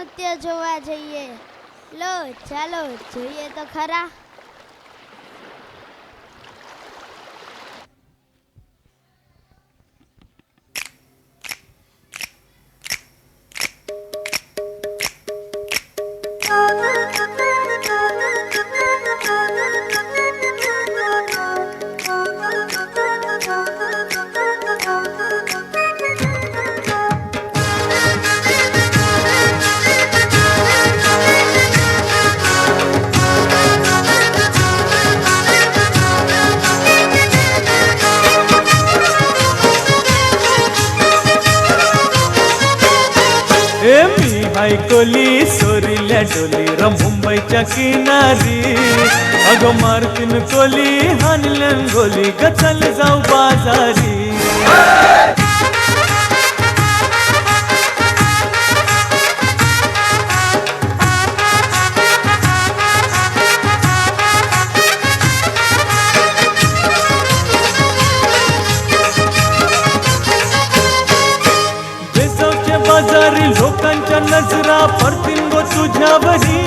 નૃત્ય જોવા જઈએ. લો ચાલો જોઈએ તો ખરા. हाय कोली सोरील्या डोली र मुंबईच्या किनारी. अगं मारतीन कोली हानलन गोली ग चल जाऊ बाजारी. बाजारी लोकांच्या नजरा पडतील गो तुझ्यावरी.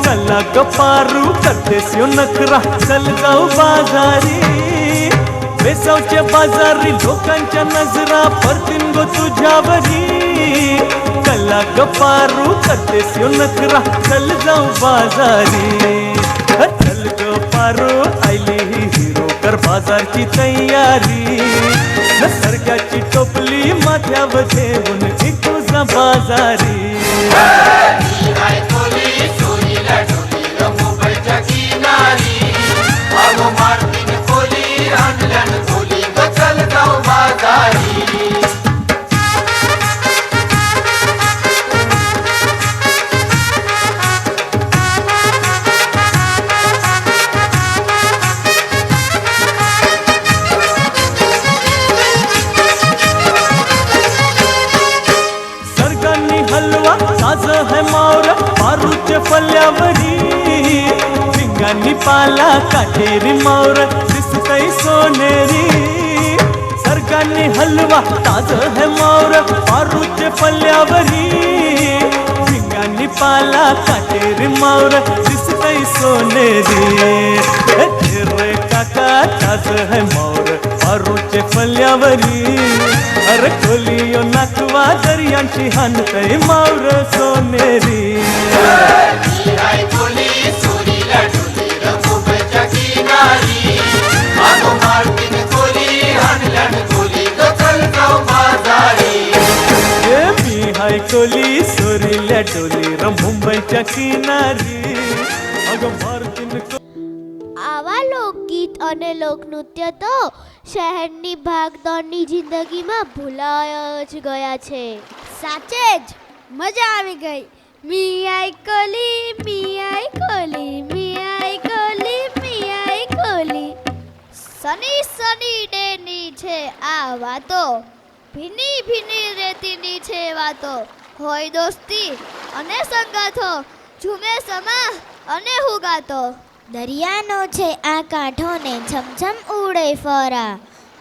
चला गपारू करतेस यो नखरा चल जाऊ बाजारी. बेसावच्या बाजारी लोकांच्या नजरा पडतील गो तुझ्यावरी. चला गपारू करतेस यो नखरा चल जाऊ बाजारी. चल गपारू आयली ही हिरो कर बाजारची तयारी. सरक्याची टोपली माथ्यावर ठेवून तुझा बाजारी. मुंबईच्या किनारी अगो मारतीन कोली आणल्यान कोली ग चल जाऊ बाजारी. हलवा साज है मावर पारूचे फल्यावरी. भिंगांनी पाला काटेरी मावर दिसतई सोनेरी. सरगांनी हलवा ताज है मावर पारूचे फल्यावरी. भिंगांनी पाला काटेरी मावर दिसतई सोनेरी. रे काका ताज है मावर पारूचे फल्यावरी. अरे खोलियो नाकवा दर्यांची हानतय मावर सोनेरी. मुंबईच्या किनारी अगो मारतीन कोली आणल्यान कोली ग चल जाऊ बाजारी. मी हाय कोली सोरील्या डोली र मुंबईच्या किनारी. अगं मारतीन આવા લોકગીત અને લોકનૃત્ય તો શહેરની ભાગદોડની જિંદગીમાં ભૂલાય જ ગયા છે. સાચે જ મજા આવી ગઈ. મિયાઈ કોલી મિયાઈ કોલી મિયાઈ કોલી મિયાઈ કોલી. સની સની ડેની છે આ વાતો. ભીની ભીની રેતીની છે વાતો. હોય દોસ્તી અને સંગાથો. ઝૂમે સમા અને હુગાતો. દરિયાનો છે આ કાંઠો ને છમછમ ઉડે ફરા.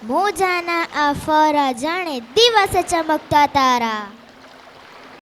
મોજાના આ ફરા જાણે દિવસે ચમકતા તારા.